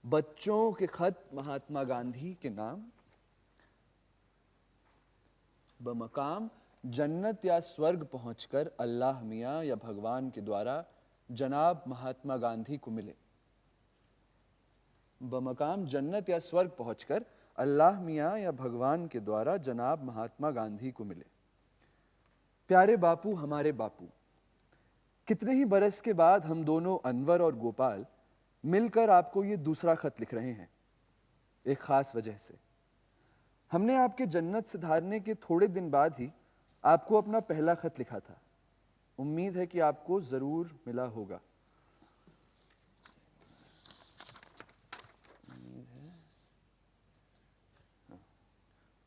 बच्चों के खत महात्मा गांधी के नाम, बमकाम जन्नत या स्वर्ग पहुंचकर अल्लाह मियां या भगवान के द्वारा जनाब महात्मा गांधी को मिले। बमकाम जन्नत या स्वर्ग पहुंचकर अल्लाह मियां या भगवान के द्वारा जनाब महात्मा गांधी को मिले। प्यारे बापू, हमारे बापू, कितने ही बरस के बाद हम दोनों अनवर और गोपाल मिलकर आपको ये दूसरा खत लिख रहे हैं, एक खास वजह से। हमने आपके जन्नत सिधारने के थोड़े दिन बाद ही आपको अपना पहला खत लिखा था। उम्मीद है कि आपको जरूर मिला होगा।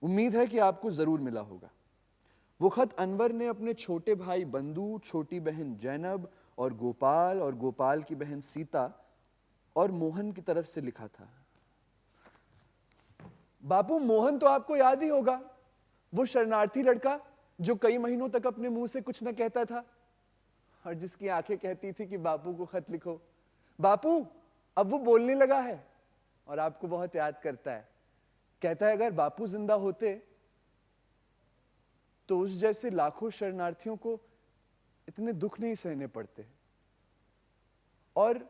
उम्मीद है कि आपको जरूर मिला होगा। वो खत अनवर ने अपने छोटे भाई बंदू, छोटी बहन जैनब और गोपाल की बहन सीता और मोहन की तरफ से लिखा था। बापू, मोहन तो आपको याद ही होगा, वो शरणार्थी लड़का जो कई महीनों तक अपने मुंह से कुछ न कहता था और जिसकी आंखें कहती थी कि बापू को खत लिखो। बापू, अब वो बोलने लगा है और आपको बहुत याद करता है। कहता है अगर बापू जिंदा होते तो उस जैसे लाखों शरणार्थियों को इतने दुख नहीं सहने पड़ते। और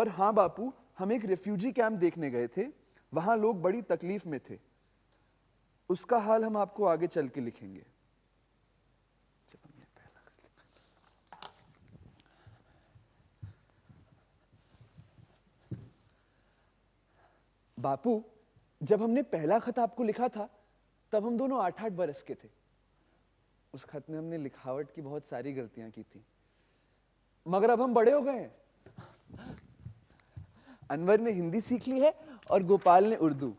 हाँ बापू, हम एक रिफ्यूजी कैंप देखने गए थे। वहां लोग बड़ी तकलीफ में थे। उसका हाल हम आपको आगे चल के लिखेंगे। बापू, जब हमने पहला खत आपको लिखा था तब हम दोनों 8-8 बरस के थे। उस खत में हमने लिखावट की बहुत सारी गलतियां की थी, मगर अब हम बड़े हो गए हैं। अनवर ने हिंदी सीख ली है और गोपाल ने उर्दू।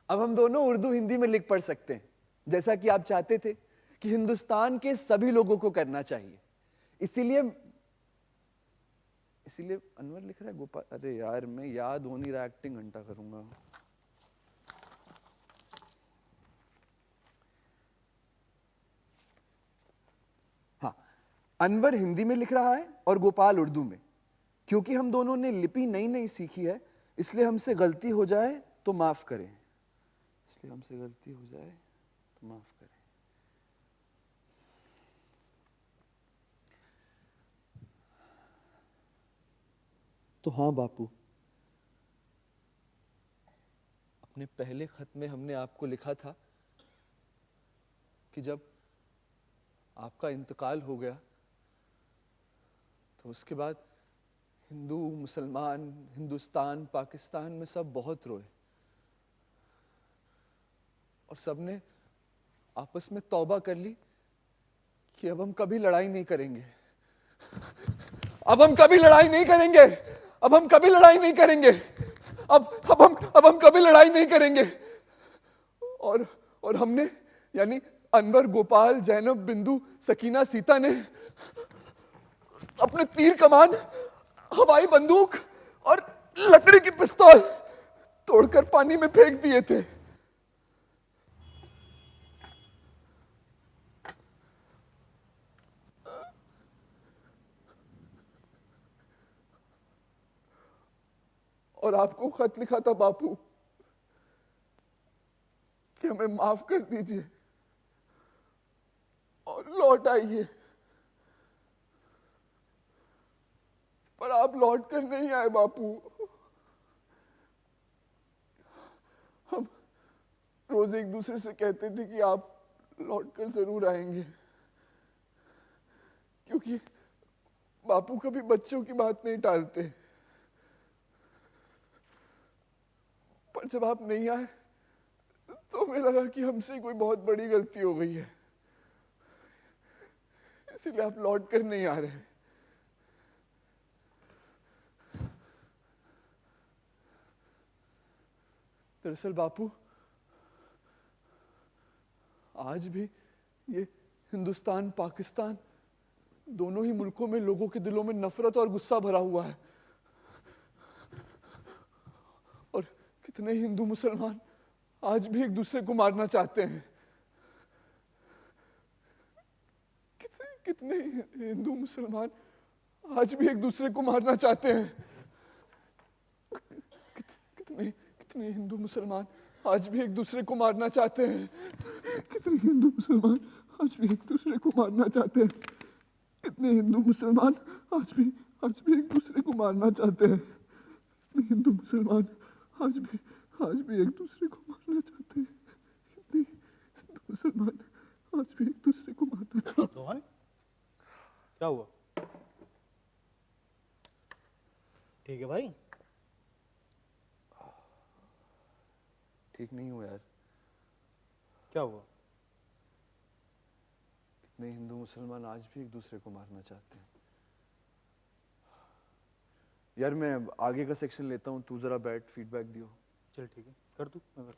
अब हम दोनों उर्दू हिंदी में लिख पढ़ सकते हैं, जैसा कि आप चाहते थे कि हिंदुस्तान के सभी लोगों को करना चाहिए। इसीलिए अनवर लिख रहा है गोपाल। अरे यार, मैं याद हो नहीं रहा, एक्टिंग घंटा करूंगा। हाँ, अनवर हिंदी में लिख रहा है और गोपाल उर्दू में। क्योंकि हम दोनों ने लिपि नई नई सीखी है, इसलिए हमसे गलती हो जाए तो माफ करें। तो हाँ बापू, अपने पहले खत में हमने आपको लिखा था कि जब आपका इंतकाल हो गया तो उसके बाद हिंदू, मुसलमान, हिंदुस्तान, पाकिस्तान में सब बहुत रोए और सबने आपस में तौबा कर ली कि अब हम कभी लड़ाई नहीं करेंगे। अब हम कभी लड़ाई नहीं करेंगे। अब हम कभी लड़ाई नहीं करेंगे। अब हम कभी लड़ाई नहीं करेंगे। और हमने, यानी अनवर, गोपाल, जैनब, बिंदु, सकीना, सीता ने अपने तीर कमान, हवाई बंदूक और लकड़ी की पिस्तौल तोड़कर पानी में फेंक दिए थे। और आपको खत लिखा था बापू कि हमें माफ कर दीजिए और लौट आइए। पर आप लौट कर नहीं आए बापू। हम रोज एक दूसरे से कहते थे कि आप लौट कर जरूर आएंगे, क्योंकि बापू कभी बच्चों की बात नहीं टालते। पर जब आप नहीं आए तो हमें लगा कि हमसे कोई बहुत बड़ी गलती हो गई है, इसीलिए आप लौट कर नहीं आ रहे। दरअसल बापू, आज भी ये हिंदुस्तान पाकिस्तान दोनों ही मुल्कों में लोगों के दिलों में नफरत और गुस्सा भरा हुआ है। और कितने हिंदू मुसलमान आज भी एक दूसरे को मारना चाहते हैं। कितने हिंदू मुसलमान आज भी एक दूसरे को मारना चाहते हैं। कितने कितने हिंदू मुसलमान आज भी एक दूसरे को मारना चाहते हैं। कितने हिंदू मुसलमान आज भी एक दूसरे को मारना चाहते हैं। कितने हिंदू मुसलमान आज भी एक दूसरे को मारना चाहते हैं। कितने हिंदू मुसलमान आज भी एक दूसरे को मारना चाहते हैं। कितने हिंदू मुसलमान आज भी एक दूसरे को मारना चाहते हैं। रोहन, क्या हुआ? ठीक है भाई? ठीक नहीं हुआ यार। क्या हुआ? कितने हिंदू मुसलमान आज भी एक दूसरे को मारना चाहते हैं। यार मैं आगे का सेक्शन लेता हूँ, तू जरा बैठ, फीडबैक दियो। चल ठीक है, कर तू, मैं कर।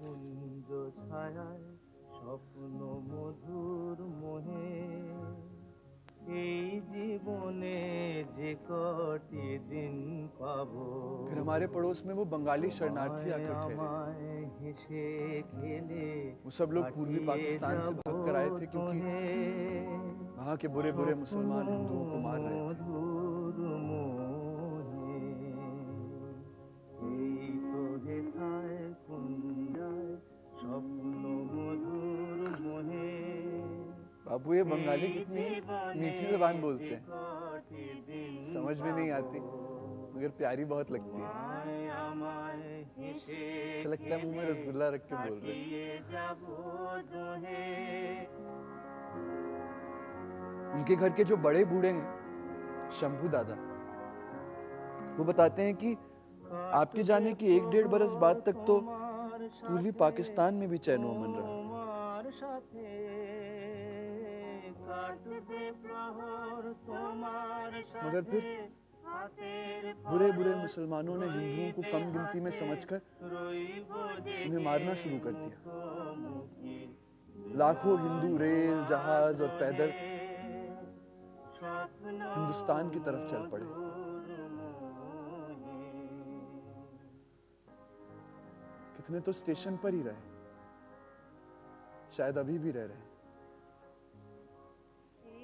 কুঞ্জ ছায়ায় স্বপ্ন মধুর মোহে এই জীবনে যে কটি দিন পাবো। फिर हमारे पड़ोस में वो बंगाली शरणार्थी आकर ठहरे। আমায় হেসে খেলে वो सब लोग पूर्वी पाकिस्तान से भाग कर आए थे, क्योंकि वहाँ के बुरे बुरे मुसलमान हिंदुओं को मार रहे थे। মধুর মোহে এই তো হেথায় কুঞ্জায় স্বপ্ন মধুর মোহে। बाबू ये बंगाली कितनी मीठी जबान बोलते हैं, समझ में नहीं आती मगर प्यारी बहुत लगती है। ऐसा लगता है मुंह में रसगुल्ला रख के बोल रहे हैं। उनके घर के जो बड़े बूढ़े हैं, शंभू दादा, वो बताते हैं कि आपके जाने की 1-1.5 बरस बाद तक तो पूर्वी पाकिस्तान में भी चैन व अमन रहा, मगर फिर बुरे बुरे मुसलमानों ने हिंदुओं को कम गिनती में समझकर उन्हें मारना शुरू कर दिया। लाखों हिंदू रेल, जहाज और पैदल हिंदुस्तान की तरफ चल पड़े। कितने तो स्टेशन पर ही रहे, शायद अभी भी रह रहे।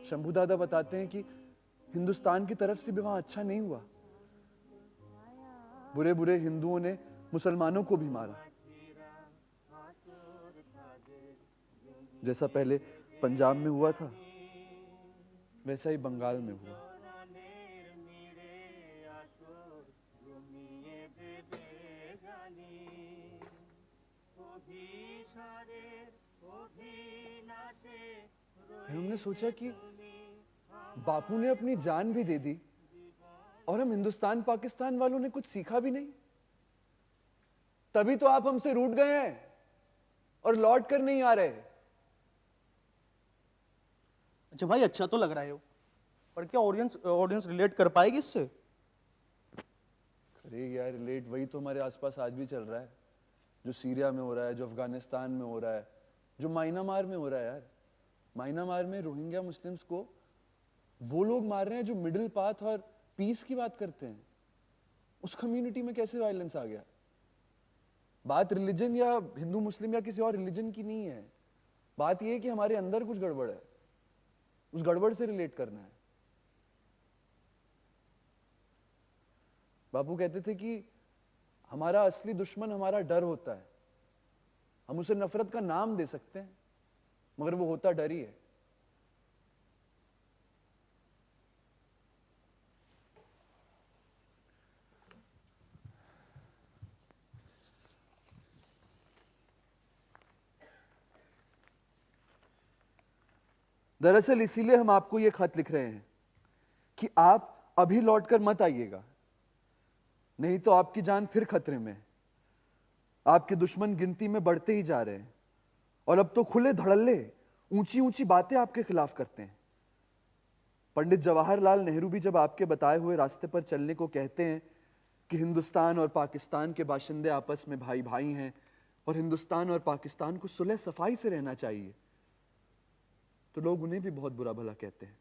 शंभू दादा बताते हैं कि हिंदुस्तान की तरफ से भी वहां अच्छा नहीं हुआ। बुरे बुरे हिंदुओं ने मुसलमानों को भी मारा, जैसा पहले पंजाब में हुआ था वैसा ही बंगाल में हुआ। फिर हमने सोचा कि बापू ने अपनी जान भी दे दी और हम हिंदुस्तान पाकिस्तान वालों ने कुछ सीखा भी नहीं। तभी तो आप हमसे रूठ गए हैं और लौट कर नहीं आ रहे। अच्छा भाई, अच्छा तो लग रहा है वो, पर क्या ऑडियंस रिलेट कर पाएगी इससे? अरे यार, रिलेट वही तो हमारे आसपास आज भी चल रहा है, जो सीरिया में हो रहा है, जो अफगानिस्तान में हो रहा है, जो म्यांमार में हो रहा है। यार म्यांमार में रोहिंग्या मुस्लिम्स को वो लोग मार रहे हैं जो मिडिल पाथ और पीस की बात करते हैं। उस कम्युनिटी में कैसे वायलेंस आ गया? बात रिलीजन या हिंदू मुस्लिम या किसी और रिलीजन की नहीं है, बात यह है कि हमारे अंदर कुछ गड़बड़ है, उस गड़बड़ से रिलेट करना है। बापू कहते थे कि हमारा असली दुश्मन हमारा डर होता है। हम उसे नफरत का नाम दे सकते हैं, मगर वो होता डर ही है। दरअसल इसीलिए हम आपको यह खत लिख रहे हैं कि आप अभी लौटकर मत आइएगा, नहीं तो आपकी जान फिर खतरे में है। आपके दुश्मन गिनती में बढ़ते ही जा रहे हैं और अब तो खुले धड़ल्ले ऊंची ऊंची बातें आपके खिलाफ करते हैं। पंडित जवाहरलाल नेहरू भी जब आपके बताए हुए रास्ते पर चलने को कहते हैं कि हिंदुस्तान और पाकिस्तान के बाशिंदे आपस में भाई भाई हैं और हिंदुस्तान और पाकिस्तान को सुलह सफाई से रहना चाहिए, तो लोग उन्हें भी बहुत बुरा भला कहते हैं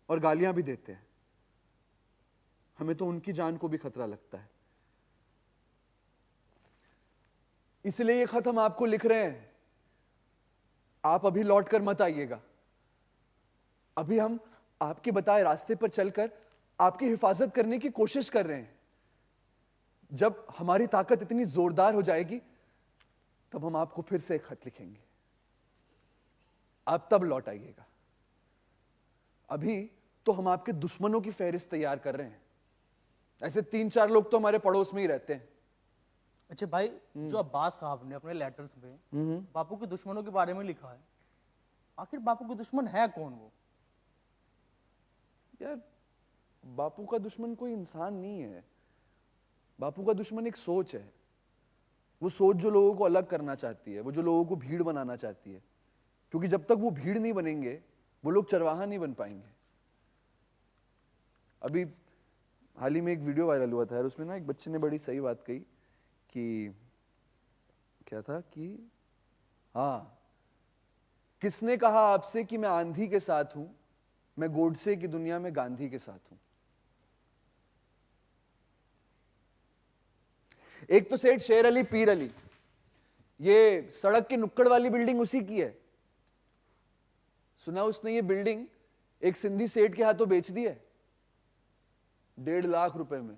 और गालियां भी देते हैं। हमें तो उनकी जान को भी खतरा लगता है। इसलिए ये खत हम आपको लिख रहे हैं, आप अभी लौटकर मत आइएगा। अभी हम आपके बताए रास्ते पर चलकर आपकी हिफाजत करने की कोशिश कर रहे हैं। जब हमारी ताकत इतनी जोरदार हो जाएगी तब हम आपको फिर से एक खत लिखेंगे। आप तब लौट आइएगा। अभी तो हम आपके दुश्मनों की फहरिस्त तैयार कर रहे हैं। ऐसे 3-4 लोग तो हमारे पड़ोस में ही रहते हैं। अच्छा भाई, जो अब्बास साहब ने अपने लेटर्स में बापू के दुश्मनों के बारे में लिखा है, आखिर बापू के दुश्मन है कौन वो? यार, बापू का दुश्मन कोई इंसान नहीं है। बापू का दुश्मन एक सोच है। वो सोच जो लोगों को अलग करना चाहती है, वो जो लोगों को भीड़ बनाना चाहती है। क्योंकि जब तक वो भीड़ नहीं बनेंगे वो लोग चरवाहा नहीं बन पाएंगे। अभी हाल ही में एक वीडियो वायरल हुआ था यार, उसमें ना एक बच्चे ने बड़ी सही बात कही कि क्या था कि हाँ, किसने कहा आपसे कि मैं आंधी के साथ हूं, मैं गोडसे की दुनिया में गांधी के साथ हूं। एक तो सेठ शेर अली पीर अली, ये सड़क की नुक्कड़ वाली बिल्डिंग उसी की है। सुना उसने ये बिल्डिंग एक सिंधी सेठ के हाथों बेच दी है 1.5 लाख रुपए में।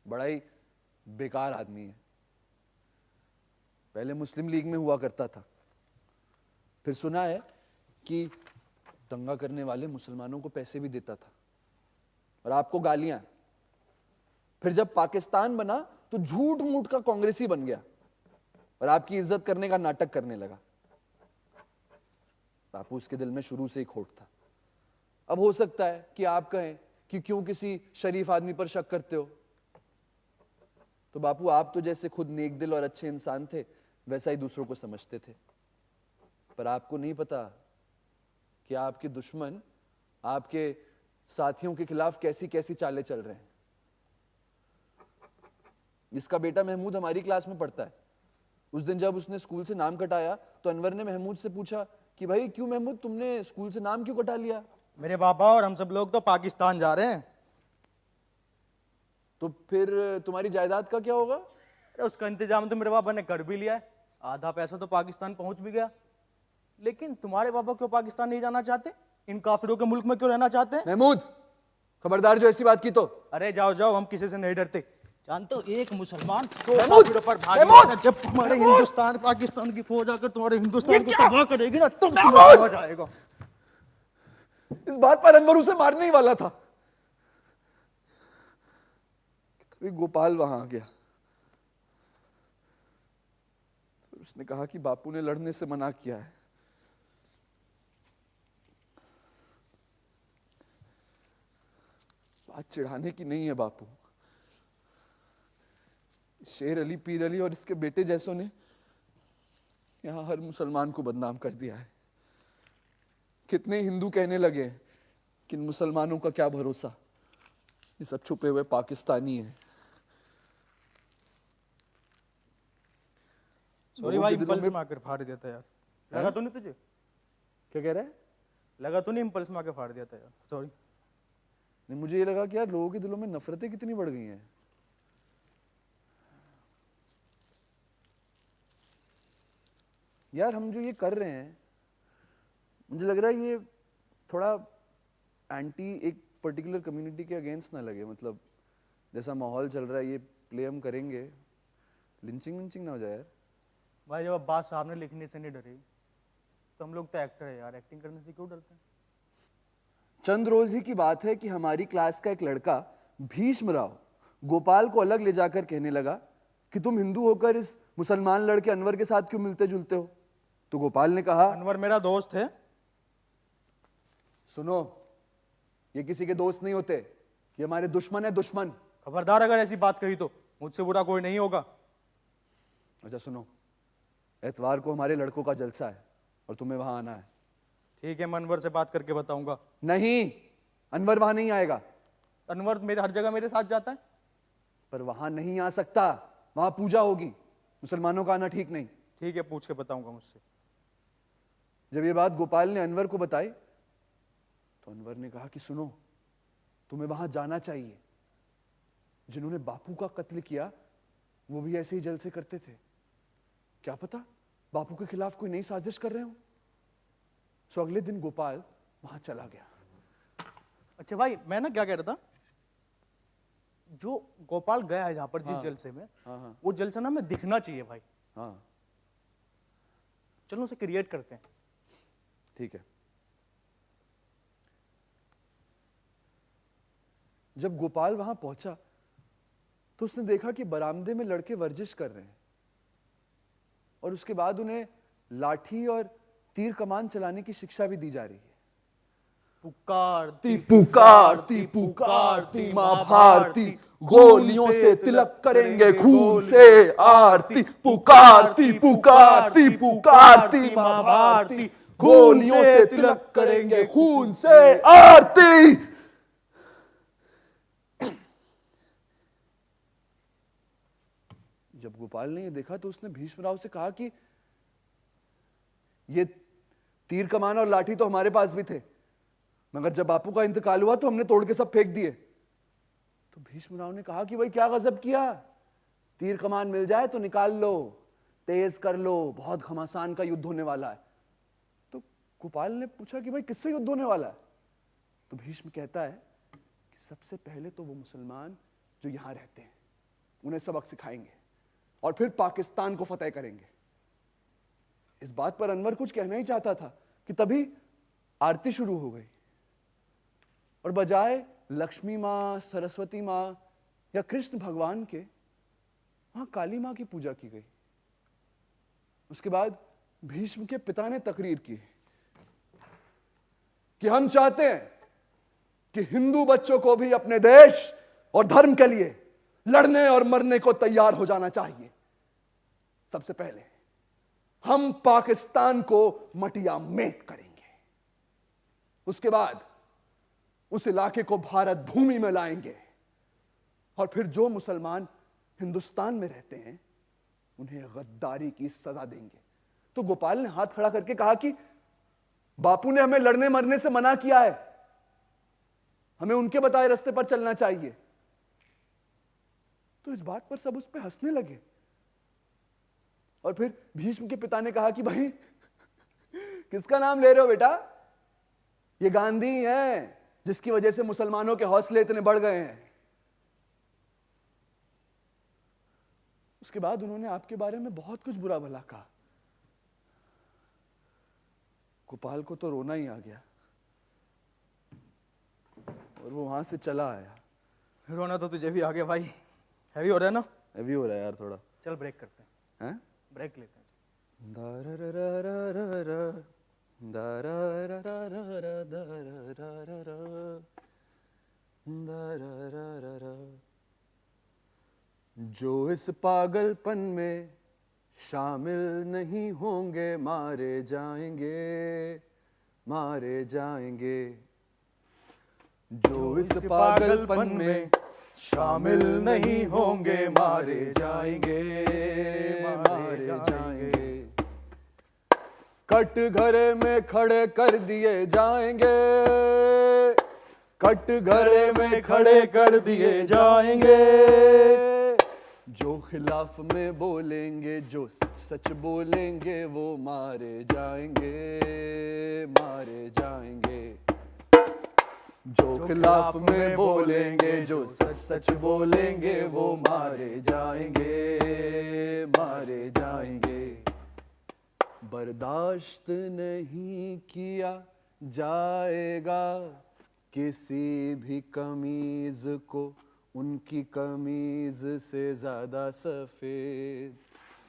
बड़ा ही बेकार आदमी है। पहले मुस्लिम लीग में हुआ करता था, फिर सुना है कि दंगा करने वाले मुसलमानों को पैसे भी देता था और आपको गालियां। फिर जब पाकिस्तान बना तो झूठ मूठ का कांग्रेसी बन गया और आपकी इज्जत करने का नाटक करने लगा। बापू उसके दिल में शुरू से ही खोट था। अब हो सकता है कि आप कहें कि क्यों किसी शरीफ आदमी पर शक करते हो, तो बापू आप तो जैसे खुद नेक दिल और अच्छे इंसान थे वैसा ही दूसरों को समझते थे। पर आपको नहीं पता कि आपके दुश्मन आपके साथियों के खिलाफ कैसी कैसी चालें चल रहे हैं। इसका बेटा महमूद हमारी क्लास में पढ़ता है। उस दिन जब उसने स्कूल से नाम कटाया तो अनवर ने महमूद से पूछा कि भाई क्यों महमूद, तुमने स्कूल से नाम क्यों कटा लिया? मेरे पापा और हम सब लोग तो पाकिस्तान जा रहे हैं। तो फिर तुम्हारी जायदाद का क्या होगा? अरे उसका इंतजाम तो मेरे पापा ने कर भी लिया है, आधा पैसा तो पाकिस्तान पहुंच भी गया। लेकिन तुम्हारे पापा क्यों पाकिस्तान नहीं जाना चाहते? इन काफिरों के मुल्क में क्यों रहना चाहते हैं? महमूद, खबरदार जो ऐसी बात की तो। अरे जाओ जाओ, हम किसी से नहीं डरते। जानते हो, एक मुसलमान 100 महमूद! काफिरों पर भारी महमूद! होता है। जब तुम्हारे हिंदुस्तान पाकिस्तान की फौज आकर तुम्हारे हिंदुस्तान को तबाह करेगी ना, तब तुम्हें महमूद! समझ आएगा। इस बात पर अनवर उसे मारने ही वाला था, तभी गोपाल वहां आ गया। फिर उसने कहा कि बापू ने लड़ने से मना किया है। बात चिढ़ाने की नहीं है बापू। शेर अली पीर अली और इसके बेटे जैसों ने यहां हर मुसलमान को बदनाम कर दिया है। कितने हिंदू कहने लगे कि इन मुसलमानों का क्या भरोसा, ये सब छुपे हुए पाकिस्तानी हैं। सॉरी भाई, इंपल्स में आकर फाड़ दिया था यार। लगा तो नहीं तुझे? क्या कह रहा है? लगा तो नहीं इंपल्स में आकर फाड़ दिया था यार? सॉरी। नहीं, मुझे ये लगा कि यार लोगों के दिलों में नफरतें कितनी बढ़ गई हैं। यार हम जो ये कर रहे हैं, मुझे लग रहा है ये थोड़ा एंटी एक पर्टिकुलर कम्युनिटी के अगेंस्ट ना लगे, मतलब जैसा माहौल चल रहा है ये प्ले हम करेंगे, लिंचिंग विंचिंग ना हो जाए यार। भाई जब बात सामने लिखने से नहीं डरे तो हम लोग तो एक्टर है यार, एक्टिंग करने से क्यों डरते हैं? चंद रोज ही की बात है कि हमारी क्लास का एक लड़का भीष्मराव गोपाल को अलग ले जाकर कहने लगा कि तुम हिंदू होकर इस मुसलमान लड़के अनवर के साथ क्यों मिलते जुलते हो। तो गोपाल ने कहा, अनवर मेरा दोस्त है। सुनो, ये किसी के दोस्त नहीं होते, ये हमारे दुश्मन है, दुश्मन। खबरदार अगर ऐसी बात कही तो मुझसे बुरा कोई नहीं होगा। अच्छा सुनो, एतवार को हमारे लड़कों का जलसा है और तुम्हें वहां आना है। ठीक है, मैं अनवर से बात करके बताऊंगा। नहीं, अनवर वहां नहीं आएगा। अनवर मेरे हर जगह मेरे साथ जाता है। पर वहां नहीं आ सकता, वहां पूजा होगी, मुसलमानों का आना ठीक नहीं। ठीक है, पूछ के बताऊंगा मुझसे। जब ये बात गोपाल ने अनवर को बताई तो अनवर ने कहा कि सुनो, तुम्हें वहां जाना चाहिए। जिन्होंने बापू का कत्ल किया वो भी ऐसे ही जलसे करते थे, क्या पता बापू के खिलाफ कोई नई साजिश कर रहे हो। सो अगले दिन गोपाल वहां चला गया। अच्छा भाई, मैं ना क्या कह रहा था, जो गोपाल गया है जहां पर जिस जलसे में, हाँ वो जलसा ना हमें दिखना चाहिए भाई। हाँ चलो उसे क्रिएट करते हैं। ठीक है। जब गोपाल वहां पहुंचा तो उसने देखा कि बरामदे में लड़के वर्जिश कर रहे हैं और उसके बाद उन्हें लाठी और तीर कमान चलाने की शिक्षा भी दी जा रही है। पुकारती पुकारती पुकारती माँ भारती, गोलियों से तिलक करेंगे खून से आरती। पुकारती पुकारती पुकारती माँ भारती, गोलियों से तिलक करेंगे खून से आरती। जब गोपाल ने ये देखा तो उसने भीष्मराव से कहा कि ये तीर कमान और लाठी तो हमारे पास भी थे, मगर जब बापू का इंतकाल हुआ तो हमने तोड़ के सब फेंक दिए। तो भीष्मराव ने कहा कि भाई क्या गजब किया, तीर कमान मिल जाए तो निकाल लो, तेज कर लो, बहुत घमासान का युद्ध होने वाला है। तो गोपाल ने पूछा कि भाई किससे युद्ध होने वाला है। तो भीष्म कहता है कि सबसे पहले तो वो मुसलमान जो यहां रहते हैं उन्हें सबक सिखाएंगे और फिर पाकिस्तान को फतेह करेंगे। इस बात पर अनवर कुछ कहना ही चाहता था कि तभी आरती शुरू हो गई और बजाय लक्ष्मी मां, सरस्वती मां या कृष्ण भगवान के वहां काली मां की पूजा की गई। उसके बाद भीष्म के पिता ने तकरीर की कि हम चाहते हैं कि हिंदू बच्चों को भी अपने देश और धर्म के लिए लड़ने और मरने को तैयार हो जाना चाहिए। सबसे पहले हम पाकिस्तान को मटिया मेट करेंगे, उसके बाद उस इलाके को भारत भूमि में लाएंगे और फिर जो मुसलमान हिंदुस्तान में रहते हैं उन्हें गद्दारी की सजा देंगे। तो गोपाल ने हाथ खड़ा करके कहा कि बापू ने हमें लड़ने मरने से मना किया है, हमें उनके बताए रास्ते पर चलना चाहिए। तो इस बात पर सब उस पर हंसने लगे और फिर भीष्म के पिता ने कहा कि भाई किसका नाम ले रहे हो बेटा, ये गांधी है जिसकी वजह से मुसलमानों के हौसले इतने बढ़ गए हैं। उसके बाद उन्होंने आपके बारे में बहुत कुछ बुरा भला कहा। गोपाल को तो रोना ही आ गया और वो वहां से चला आया। रोना तो तुझे भी आ गया भाई, हैवी हो रहा है ना? हैवी हो रहा है यार थोड़ा। चल ब्रेक करते हैं। हैं? ब्रेक लेते हैं। जो इस पागलपन में शामिल नहीं होंगे मारे जाएंगे, मारे जाएंगे। जो इस पागलपन में शामिल नहीं होंगे मारे जाएंगे, मारे जाएंगे। कटघरे में खड़े कर दिए जाएंगे, कटघरे में खड़े कर दिए जाएंगे। जो खिलाफ में बोलेंगे, जो सच सच बोलेंगे वो मारे जाएंगे, मारे जाएंगे। जो खिलाफ में बोलेंगे, जो सच सच बोलेंगे, वो मारे जाएंगे, मारे जाएंगे। बर्दाश्त नहीं किया जाएगा किसी भी कमीज को उनकी कमीज से ज्यादा सफेद।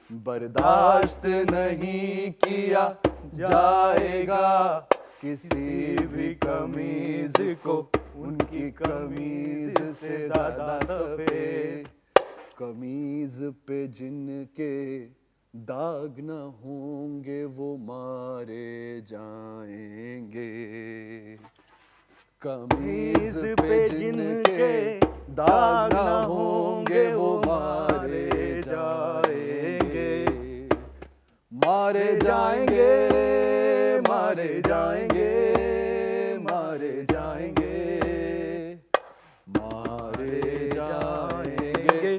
बर्दाश्त नहीं किया जाएगा किसी भी कमीज को उनकी कमीज से ज्यादा सफेद। कमीज पे जिनके दाग न होंगे वो मारे जाएंगे। कमीज पे जिनके दाग न होंगे वो मारे जाएंगे, मारे जाएंगे, मारे जाएंगे, मारे जाएंगे, मारे जाएंगे।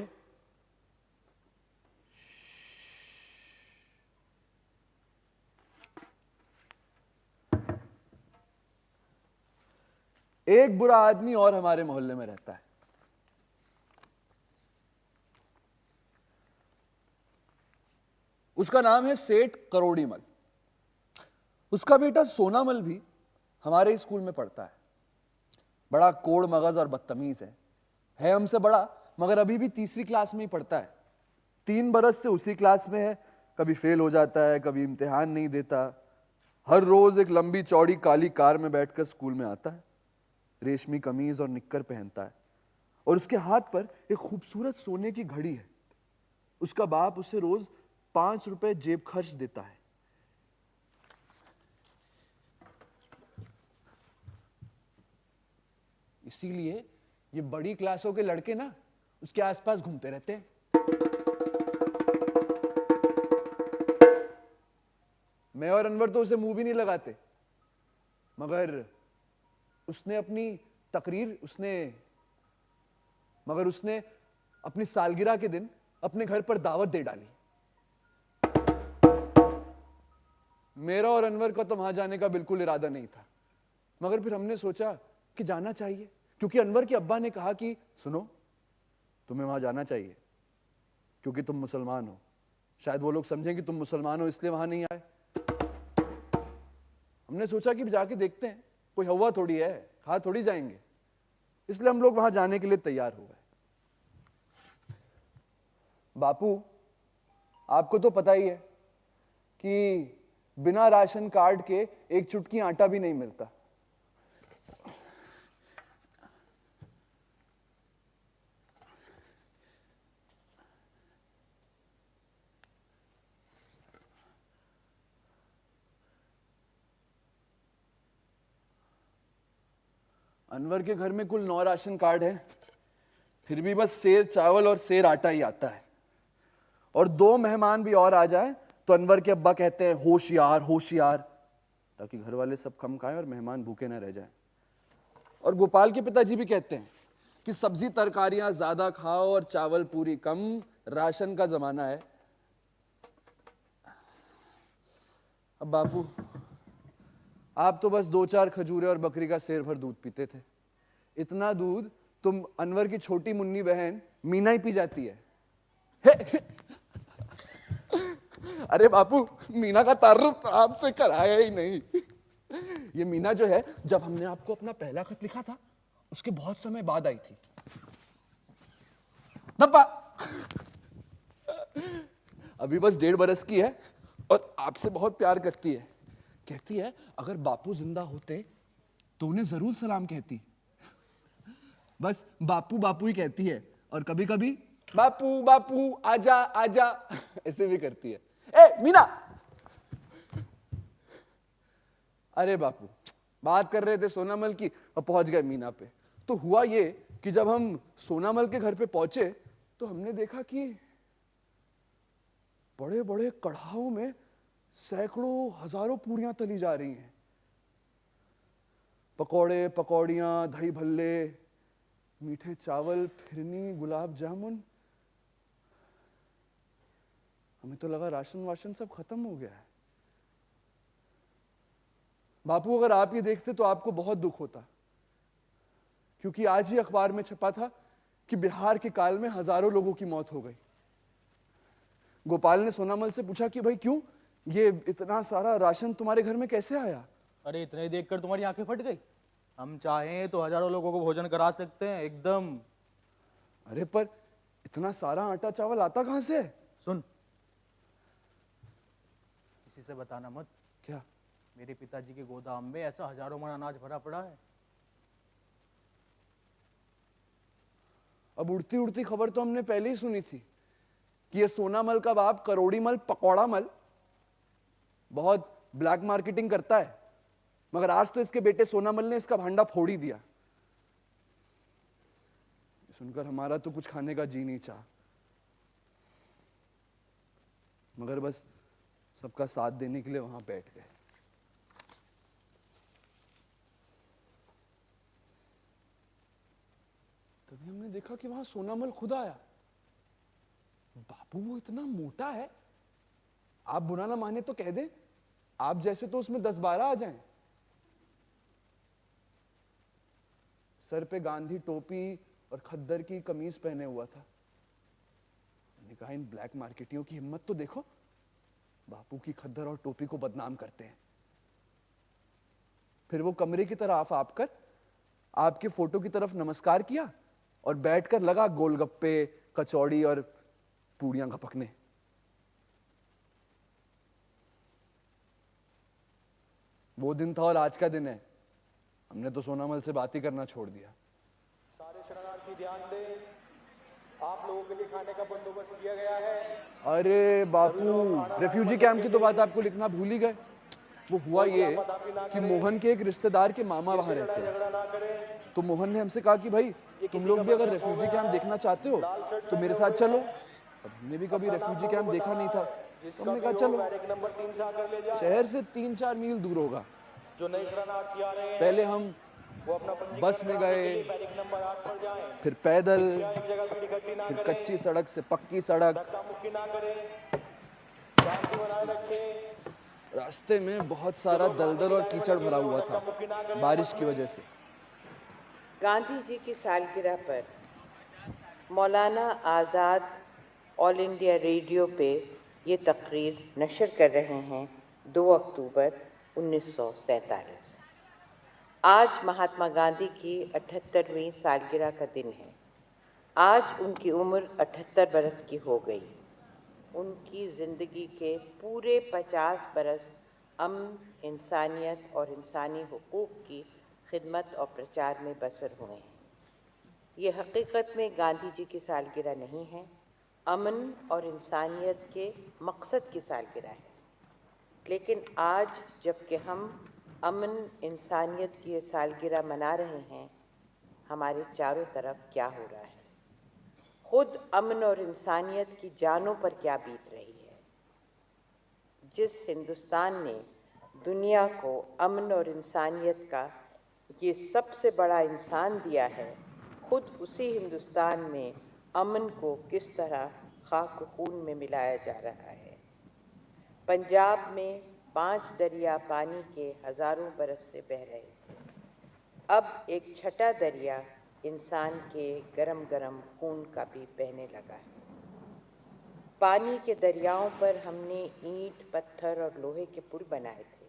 एक बुरा आदमी और हमारे मोहल्ले में रहता है। उसका नाम है सेठ करोड़ीमल। उसका बेटा सोनामल भी हमारे स्कूल में पढ़ता है। बड़ा कोड़ मगज और बदतमीज है हमसे बड़ा, मगर अभी भी तीसरी क्लास में ही पढ़ता है। 3 बरस से उसी क्लास में है। कभी फेल हो जाता है, कभी इम्तिहान नहीं देता। हर रोज एक लंबी चौड़ी काली कार में बैठकर स्कूल में आता है। रेशमी कमीज और निक्कर पहनता है और उसके हाथ पर एक खूबसूरत सोने की घड़ी है। उसका बाप उसे रोज 5 रुपए जेब खर्च देता है। इसीलिए ये बड़ी क्लासों के लड़के ना उसके आसपास घूमते रहते हैं। मैं और अनवर तो उसे मुंह भी नहीं लगाते, मगर उसने अपनी सालगिरह के दिन अपने घर पर दावत दे डाली। मेरा और अनवर का तो वहां जाने का बिल्कुल इरादा नहीं था, मगर फिर हमने सोचा कि जाना चाहिए, क्योंकि अनवर के अब्बा ने कहा कि सुनो, तुम्हें वहां जाना चाहिए क्योंकि तुम मुसलमान हो। शायद वो लोग समझें कि तुम मुसलमान हो इसलिए वहां नहीं आए। हमने सोचा कि जाके देखते हैं, कोई हवा थोड़ी है, खा थोड़ी जाएंगे। इसलिए हम लोग वहां जाने के लिए तैयार हो गए। बापू, आपको तो पता ही है कि बिना राशन कार्ड के एक चुटकी आटा भी नहीं मिलता। अनवर के घर में कुल 9 राशन कार्ड है, फिर भी बस सेर चावल और सेर आटा ही आता है। और 2 मेहमान भी और आ जाए तो अनवर के अब्बा कहते हैं होशियार होशियार, ताकि घर वाले सब कम खाएं और मेहमान भूखे ना रह जाएं। और गोपाल के पिताजी भी कहते हैं कि सब्जी तरकारियां ज्यादा खाओ और चावल पूरी कम, राशन का जमाना है। अब बापू, आप तो बस 2-4 खजूरें और बकरी का सेर भर दूध पीते थे। इतना दूध तुम अनवर की छोटी मुन्नी बहन मीना ही पी जाती है। अरे बापू, मीना का तारुफ आपसे कराया ही नहीं। ये मीना जो है, जब हमने आपको अपना पहला खत लिखा था उसके बहुत समय बाद आई थी। दब्बा अभी बस 1.5 बरस की है और आपसे बहुत प्यार करती है। कहती है अगर बापू जिंदा होते तो उन्हें जरूर सलाम कहती। बस बापू बापू ही कहती है और कभी कभी बापू बापू आजा आजा ऐसे भी करती है। ए मीना! अरे बापू, बात कर रहे थे सोनामल की और पहुंच गए मीना पे। तो हुआ ये कि जब हम सोनामल के घर पे पहुंचे तो हमने देखा कि बड़े बड़े कढ़ाओं में सैकड़ों हजारों पूरियां तली जा रही हैं। पकौड़े, पकौड़ियां, दही भल्ले, मीठे चावल, फिरनी, गुलाब जामुन। हमें तो लगा राशन वाशन सब खत्म हो गया है। बापू, अगर आप ये देखते तो आपको बहुत दुख होता, क्योंकि आज ही अखबार में छपा था कि बिहार के काल में हजारों लोगों की मौत हो गई। गोपाल ने सोनामल से पूछा कि भाई क्यों, ये इतना सारा राशन तुम्हारे घर में कैसे आया? अरे इतने ही देखकर तुम्हारी आंखें फट गई। हम चाहें तो हजारों लोगों को भोजन करा सकते हैं एकदम। अरे पर इतना सारा आटा चावल आता कहां से? सुन, किसी से बताना मत। क्या? मेरे पिताजी के गोदाम में ऐसा हजारों मन अनाज भरा पड़ा है। अब उड़ती उड़ती खबर तो हमने पहले ही सुनी थी कि ये सोनामल का बाप करोड़ीमल पकौड़ामल बहुत ब्लैक मार्केटिंग करता है, मगर आज तो इसके बेटे सोनामल ने इसका भांडा फोड़ ही दिया। सुनकर हमारा तो कुछ खाने का जी नहीं चाहा, मगर बस सबका साथ देने के लिए वहां बैठ गए। तभी हमने देखा कि वहां सोनामल खुद आया। बापू वो इतना मोटा है, आप बुरा ना माने तो कह दे, आप जैसे तो उसमें 10-12 आ जाएं। सर पे गांधी टोपी और खद्दर की कमीज पहने हुआ था। मैंने कहा इन ब्लैक मार्केटियों की हिम्मत तो देखो, बापू की खद्दर और टोपी को बदनाम करते हैं। फिर वो कमरे की तरफ आप कर आपके फोटो की तरफ नमस्कार किया और बैठकर लगा गोलगप्पे, कचौड़ी और पूड़ियां घपकने। वो दिन था और आज का दिन है, हमने तो सोनामल से बात ही करना छोड़ दिया। सारे शरणार्थी ध्यान दें, आप लोगों के लिए खाने का बंदोबस्त किया गया है। अरे बापू, रेफ्यूजी कैंप की तो बात आपको लिखना भूल ही गए। वो हुआ ये कि मोहन के एक रिश्तेदार के मामा वहां रहते हैं, झगड़ा ना करें। तो मोहन ने हमसे कहा कि भाई तुम लोग भी अगर रेफ्यूजी कैंप देखना चाहते हो तो मेरे साथ चलो। अब हमने भी कभी रेफ्यूजी कैंप देखा नहीं था, तो हमने कहा चलो। बैरक नंबर 3 से आकर ले जाए। शहर से 3-4 मील दूर होगा। जो नए शरणार्थी आ रहे हैं पहले हम वो अपना पंजीकरण बस में कराने के गए, लिए बैरक नंबर 8 पर जाएं। फिर पैदल, एक जगह भीड़ इकट्ठी ना फिर करें। कच्ची सड़क से पक्की सड़क। धक्का मुक्की ना करें। शांति बनाए रखें। रास्ते में बहुत सारा दलदल और कीचड़ भरा हुआ था बारिश की वजह से। गांधी जी की सालगिरह पर मौलाना आज़ाद ऑल इंडिया रेडियो पे ये तकरीर नशर कर रहे हैं 2 अक्टूबर 1947। आज महात्मा गांधी की 78वीं सालगिरह का दिन है। आज उनकी उम्र 78 बरस की हो गई। उनकी ज़िंदगी के पूरे 50 बरस अमन, इंसानियत और इंसानी हुकूक़ की खिदमत और प्रचार में बसर हुए हैं। ये हकीकत में गांधी जी की सालगिरह नहीं है, अमन और इंसानियत के मकसद की सालगिरह है। लेकिन आज जबकि हम अमन, इंसानियत की ये सालगिरह मना रहे हैं, हमारे चारों तरफ क्या हो रहा है, खुद अमन और इंसानियत की जानों पर क्या बीत रही है। जिस हिंदुस्तान ने दुनिया को अमन और इंसानियत का ये सबसे बड़ा इंसान दिया है, खुद उसी हिंदुस्तान में अमन को किस तरह खाक खून में मिलाया जा रहा है। पंजाब में 5 दरिया पानी के हजारों बरस से बह रहे थे। अब एक छठा दरिया इंसान के गरम गरम खून का भी बहने लगा है। पानी के दरियाओं पर हमने ईंट, पत्थर और लोहे के पुल बनाए थे।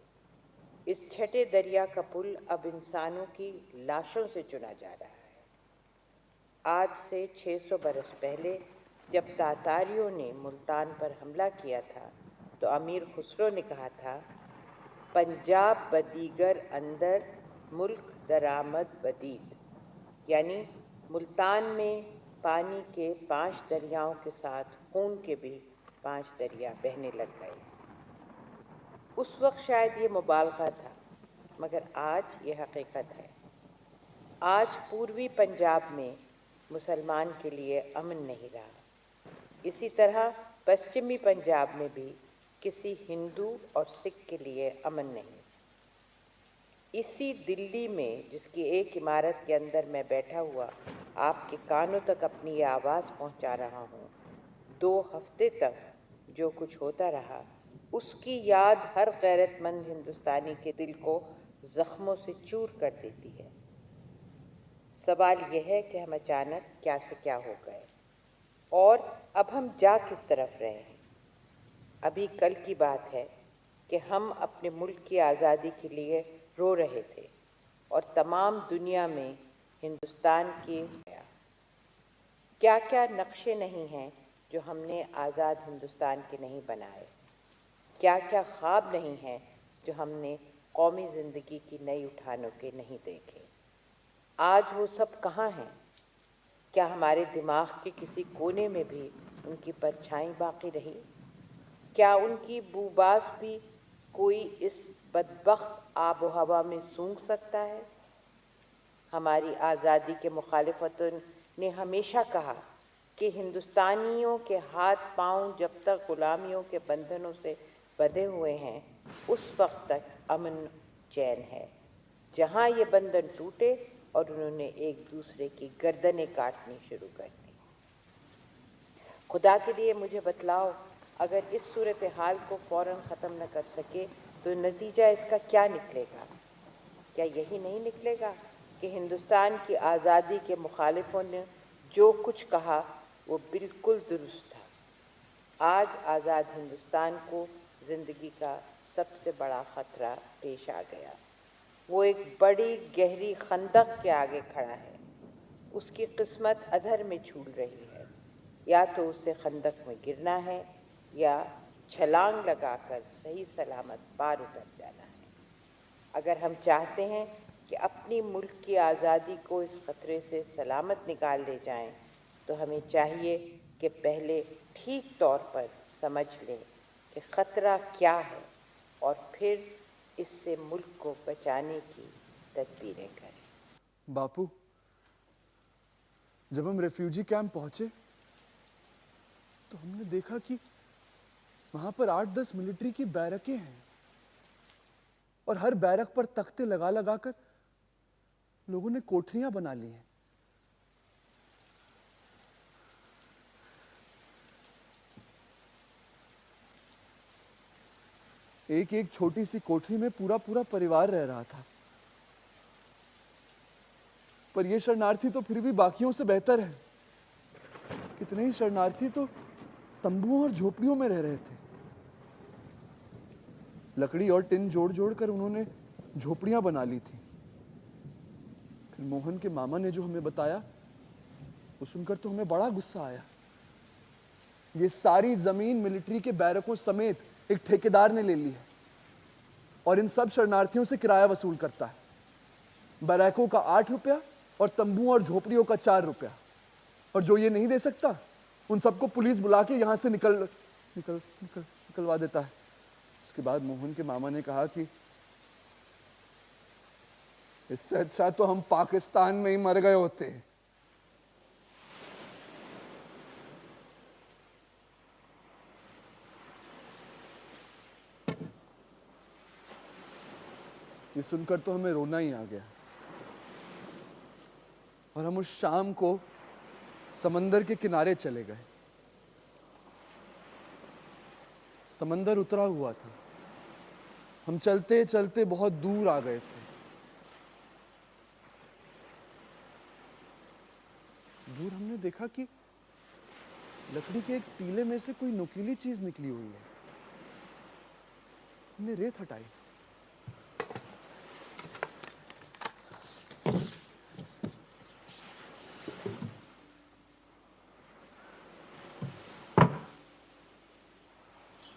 इस छठे दरिया का पुल अब इंसानों की लाशों से चुना जा रहा है। आज से 600 बरस पहले जब तातारियों ने मुल्तान पर हमला किया था, तो अमीर खुसरो ने कहा था, पंजाब बदीगर अंदर मुल्क दरामद बदीद, यानी मुल्तान में पानी के 5 दरियाओं के साथ खून के भी 5 दरिया बहने लग गए। उस वक्त शायद ये मुबालगा था, मगर आज ये हकीकत है। आज पूर्वी पंजाब में मुसलमान के लिए अमन नहीं रहा। इसी तरह पश्चिमी पंजाब में भी किसी हिंदू और सिख के लिए अमन नहीं। इसी दिल्ली में, जिसकी एक इमारत के अंदर मैं बैठा हुआ आपके कानों तक अपनी ये आवाज़ पहुंचा रहा हूं, 2 हफ्ते तक जो कुछ होता रहा, उसकी याद हर गैरतमंद हिंदुस्तानी के दिल को जख्मों से चूर कर देती है। सवाल यह है कि हम अचानक क्या से क्या हो गए और अब हम जा किस तरफ रहे हैं। अभी कल की बात है कि हम अपने मुल्क की आज़ादी के लिए रो रहे थे और तमाम दुनिया में हिंदुस्तान के क्या क्या नक्शे नहीं हैं जो हमने आज़ाद हिंदुस्तान के नहीं बनाए, क्या क्या ख्वाब नहीं हैं जो हमने कौमी ज़िंदगी की नई उठानों के नहीं देखे। आज वो सब कहाँ हैं? क्या हमारे दिमाग के किसी कोने में भी उनकी परछाई बाकी रही? क्या उनकी बूबास भी कोई इस बदबख्त आबो हवा में सूंघ सकता है? हमारी आज़ादी के मुखालिफतों ने हमेशा कहा कि हिंदुस्तानियों के हाथ पांव जब तक गुलामियों के बंधनों से बंधे हुए हैं उस वक्त तक अमन चैन है। जहाँ ये बंधन टूटे और उन्होंने एक दूसरे की गर्दनें काटनी शुरू कर दी। खुदा के लिए मुझे बतलाओ, अगर इस सूरत हाल को फ़ौरन ख़त्म न कर सके तो नतीजा इसका क्या निकलेगा? क्या यही नहीं निकलेगा कि हिंदुस्तान की आज़ादी के मुखालिफों ने जो कुछ कहा वो बिल्कुल दुरुस्त था। आज आज़ाद हिंदुस्तान को ज़िंदगी का सबसे बड़ा ख़तरा पेश आ गया। वो एक बड़ी गहरी खंदक के आगे खड़ा है। उसकी किस्मत अधर में झूल रही है। या तो उसे खंदक में गिरना है या छलांग लगाकर सही सलामत पार उतर जाना है। अगर हम चाहते हैं कि अपनी मुल्क की आज़ादी को इस ख़तरे से सलामत निकाल ले जाएं, तो हमें चाहिए कि पहले ठीक तौर पर समझ लें कि ख़तरा क्या है और फिर इससे मुल्क को बचाने की तदबीरें करें। बापू, जब हम रेफ्यूजी कैंप पहुंचे तो हमने देखा कि वहां पर 8-10 मिलिट्री की बैरकें हैं और हर बैरक पर तख्ते लगा लगाकर लोगों ने कोठरियां बना ली हैं। एक एक छोटी सी कोठरी में पूरा पूरा परिवार रह रहा था। पर ये शरणार्थी तो फिर भी बाकियों से बेहतर है। कितने ही शरणार्थी तो तंबुओं और झोपड़ियों में रह रहे थे। लकड़ी और टिन जोड़ जोड़ कर उन्होंने झोपड़ियां बना ली थी। फिर मोहन के मामा ने जो हमें बताया वो सुनकर तो हमें बड़ा गुस्सा आया। ये सारी जमीन मिलिट्री के बैरकों समेत एक ठेकेदार ने ले ली है और इन सब शरणार्थियों से किराया वसूल करता है। बैरकों का 8 रुपया और तंबू और झोपड़ियों का 4 रुपया। और जो ये नहीं दे सकता उन सबको पुलिस बुला के यहां से निकलवा देता है। उसके बाद मोहन के मामा ने कहा कि इससे अच्छा तो हम पाकिस्तान में ही मर गए होते। ये सुनकर तो हमें रोना ही आ गया और हम उस शाम को समंदर के किनारे चले गए। समंदर उतरा हुआ था। हम चलते चलते बहुत दूर आ गए थे। दूर हमने देखा कि लकड़ी के एक टीले में से कोई नुकीली चीज निकली हुई है। हमने रेत हटाई।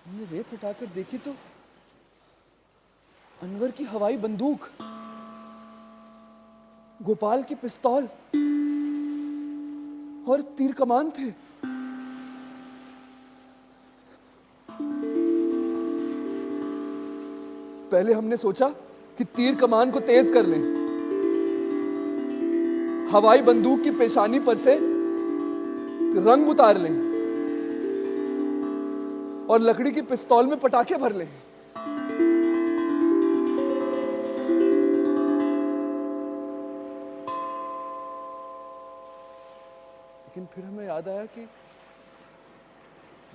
हमने रेत हटाकर देखी तो अनवर की हवाई बंदूक, गोपाल की पिस्तौल और तीर कमान थे। पहले हमने सोचा कि तीर कमान को तेज कर लें, हवाई बंदूक की पेशानी पर से रंग उतार लें और लकड़ी की पिस्तौल में पटाखे भर लें। लेकिन फिर हमें याद आया कि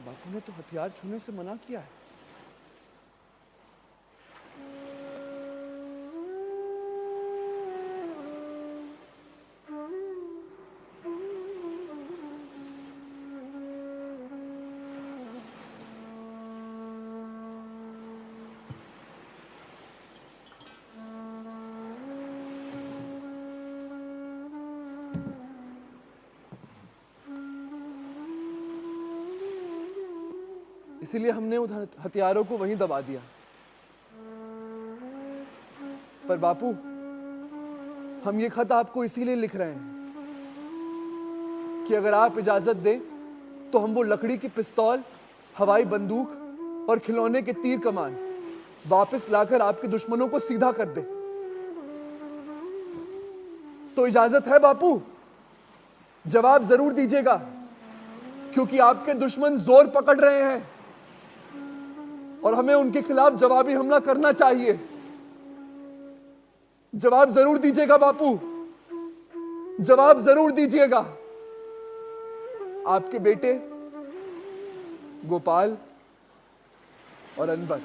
बापू ने तो हथियार छूने से मना किया है। इसीलिए हमने उन हथियारों को वहीं दबा दिया। पर बापू, हम ये खत आपको इसीलिए लिख रहे हैं कि अगर आप इजाजत दें तो हम वो लकड़ी की पिस्तौल, हवाई बंदूक और खिलौने के तीर कमान वापस लाकर आपके दुश्मनों को सीधा कर दे। तो इजाजत है बापू? जवाब जरूर दीजिएगा, क्योंकि आपके दुश्मन जोर पकड़ रहे हैं और हमें उनके खिलाफ जवाबी हमला करना चाहिए। जवाब जरूर दीजिएगा बापू, जवाब जरूर दीजिएगा। आपके बेटे गोपाल और अनवर।